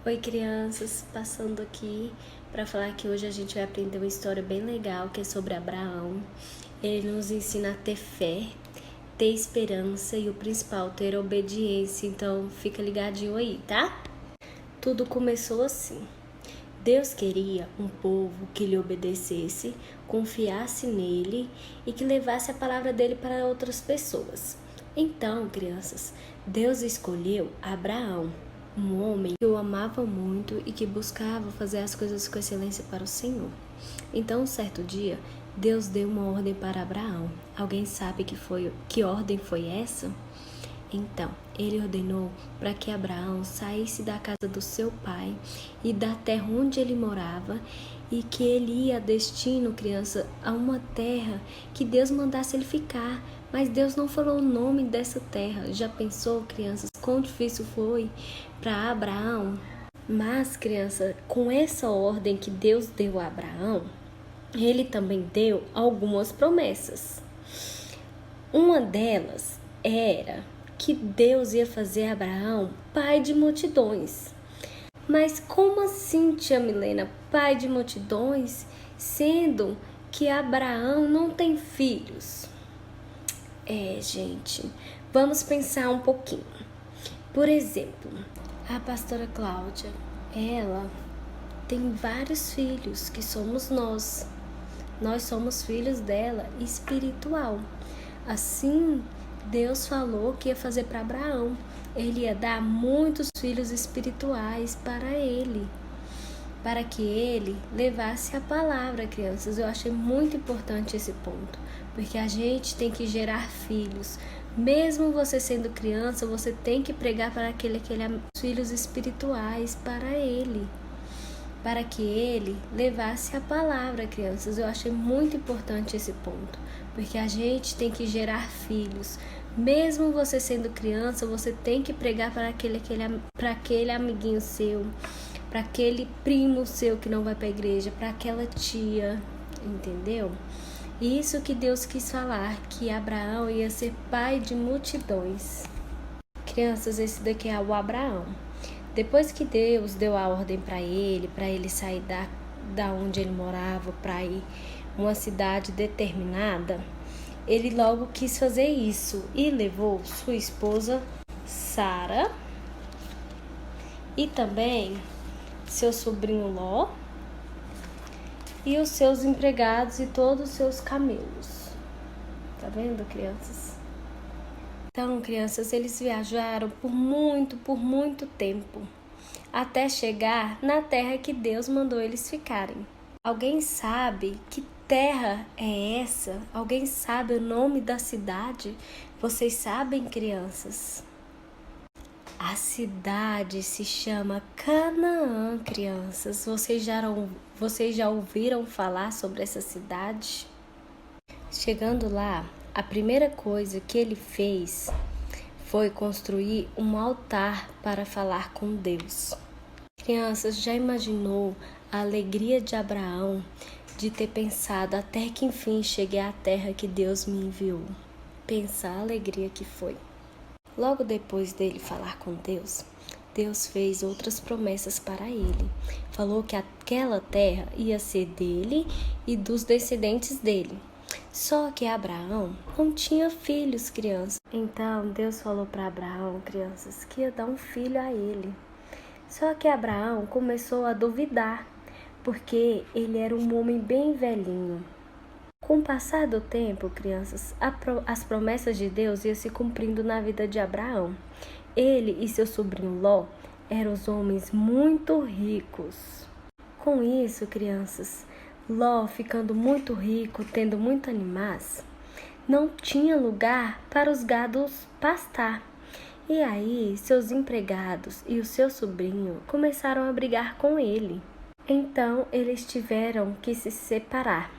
Oi, crianças, passando aqui para falar que hoje a gente vai aprender uma história bem legal que é sobre Abraão. Ele nos ensina a ter fé, ter esperança e o principal, ter obediência. Então, fica ligadinho aí, tá? Tudo começou assim. Deus queria um povo que lhe obedecesse, confiasse nele e que levasse a palavra dele para outras pessoas. Então, crianças, Deus escolheu Abraão, um homem que o amava muito e que buscava fazer as coisas com excelência para o Senhor. Então, um certo dia, Deus deu uma ordem para Abraão. Alguém sabe que ordem foi essa? Então, ele ordenou para que Abraão saísse da casa do seu pai e da terra onde ele morava e que ele ia a destino, criança, a uma terra que Deus mandasse ele ficar. Mas Deus não falou o nome dessa terra. Já pensou, crianças, quão difícil foi para Abraão? Mas, criança, com essa ordem que Deus deu a Abraão, ele também deu algumas promessas. Uma delas era que Deus ia fazer Abraão pai de multidões. Mas como assim, tia Milena, pai de multidões, sendo que Abraão não tem filhos? Gente, vamos pensar um pouquinho. Por exemplo, a pastora Cláudia, ela tem vários filhos que somos nós. Nós somos filhos dela espiritual. Assim, Deus falou que ia fazer para Abraão. Ele ia dar muitos filhos espirituais para ele, para que ele levasse a palavra, crianças. Eu achei muito importante esse ponto, porque a gente tem que gerar filhos. Mesmo você sendo criança, você tem que pregar para aquele filhos espirituais para ele, para que ele levasse a palavra, crianças. Eu achei muito importante esse ponto, porque a gente tem que gerar filhos. Mesmo você sendo criança, você tem que pregar para aquele amiguinho seu, para aquele primo seu que não vai para a igreja, para aquela tia, entendeu? Isso que Deus quis falar, que Abraão ia ser pai de multidões. Crianças, esse daqui é o Abraão. Depois que Deus deu a ordem para ele sair da onde ele morava para ir uma cidade determinada, ele logo quis fazer isso e levou sua esposa Sara e também seu sobrinho Ló e os seus empregados e todos os seus camelos. Tá vendo, crianças? Então, crianças, eles viajaram por muito tempo, até chegar na terra que Deus mandou eles ficarem. Alguém sabe que terra é essa? Alguém sabe o nome da cidade? Vocês sabem, crianças? A cidade se chama Canaã, crianças. Vocês já ouviram falar sobre essa cidade? Chegando lá, a primeira coisa que ele fez foi construir um altar para falar com Deus. Crianças, já imaginou a alegria de Abraão de ter pensado até que enfim cheguei à terra que Deus me enviou? Pensa a alegria que foi. Logo depois dele falar com Deus, Deus fez outras promessas para ele. Falou que aquela terra ia ser dele e dos descendentes dele. Só que Abraão não tinha filhos, crianças. Então Deus falou para Abraão, crianças, que ia dar um filho a ele. Só que Abraão começou a duvidar, porque ele era um homem bem velhinho. Com o passar do tempo, crianças, as promessas de Deus iam se cumprindo na vida de Abraão. Ele e seu sobrinho Ló eram os homens muito ricos. Com isso, crianças, Ló, ficando muito rico, tendo muito animais, não tinha lugar para os gados pastar. E aí, seus empregados e o seu sobrinho começaram a brigar com ele. Então, eles tiveram que se separar.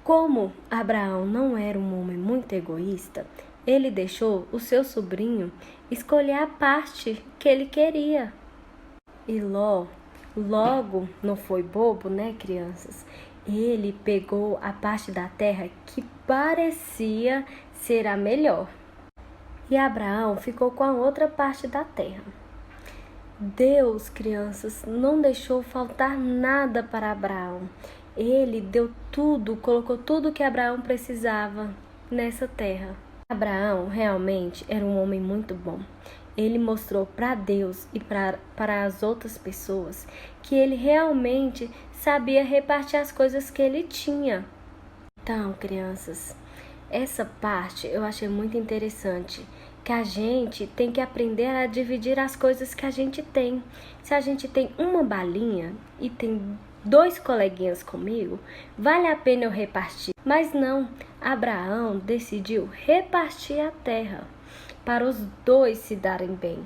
Como Abraão não era um homem muito egoísta, ele deixou o seu sobrinho escolher a parte que ele queria. E Ló, logo, não foi bobo, né, crianças? Ele pegou a parte da terra que parecia ser a melhor. E Abraão ficou com a outra parte da terra. Deus, crianças, não deixou faltar nada para Abraão. Ele deu tudo, colocou tudo que Abraão precisava nessa terra. Abraão realmente era um homem muito bom. Ele mostrou para Deus e para as outras pessoas que ele realmente sabia repartir as coisas que ele tinha. Então, crianças, essa parte eu achei muito interessante, que a gente tem que aprender a dividir as coisas que a gente tem. Se a gente tem uma balinha e tem 2 coleguinhas comigo, vale a pena eu repartir. Mas não, Abraão decidiu repartir a terra para os 2 se darem bem.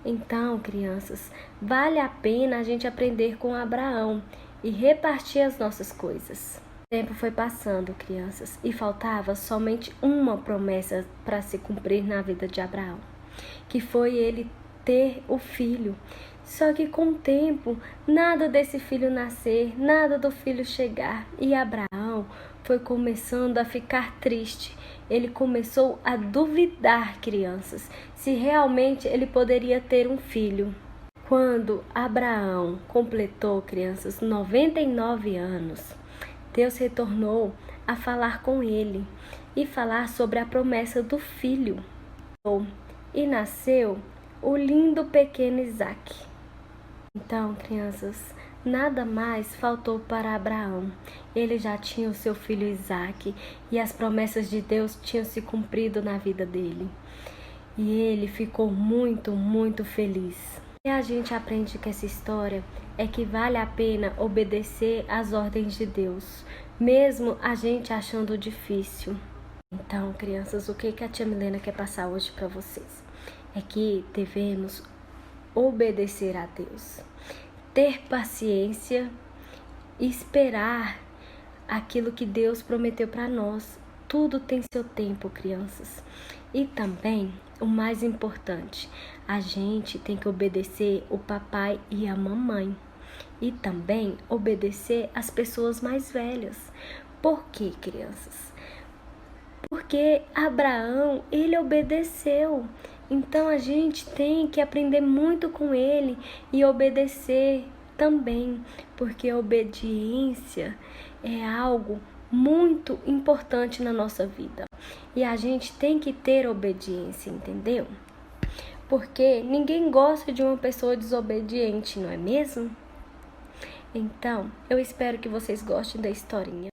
Então, crianças, vale a pena a gente aprender com Abraão e repartir as nossas coisas. O tempo foi passando, crianças, e faltava somente uma promessa para se cumprir na vida de Abraão, que foi ele ter o filho. Só que com o tempo, nada desse filho nascer, nada do filho chegar, e Abraão foi começando a ficar triste. Ele começou a duvidar, crianças, se realmente ele poderia ter um filho. Quando Abraão completou, crianças, 99 anos, Deus retornou a falar com ele e falar sobre a promessa do filho. E nasceu o lindo pequeno Isaque. Então, crianças, nada mais faltou para Abraão. Ele já tinha o seu filho Isaque e as promessas de Deus tinham se cumprido na vida dele. E ele ficou muito, muito feliz. E a gente aprende com essa história é que vale a pena obedecer às ordens de Deus, mesmo a gente achando difícil. Então, crianças, o que a tia Milena quer passar hoje para vocês? É que devemos obedecer a Deus, ter paciência e esperar aquilo que Deus prometeu para nós. Tudo tem seu tempo, crianças. E também, o mais importante, a gente tem que obedecer o papai e a mamãe. E também obedecer as pessoas mais velhas. Por quê, crianças? Porque Abraão, ele obedeceu. Então a gente tem que aprender muito com ele e obedecer também, porque a obediência é algo muito importante na nossa vida. E a gente tem que ter obediência, entendeu? Porque ninguém gosta de uma pessoa desobediente, não é mesmo? Então, eu espero que vocês gostem da historinha.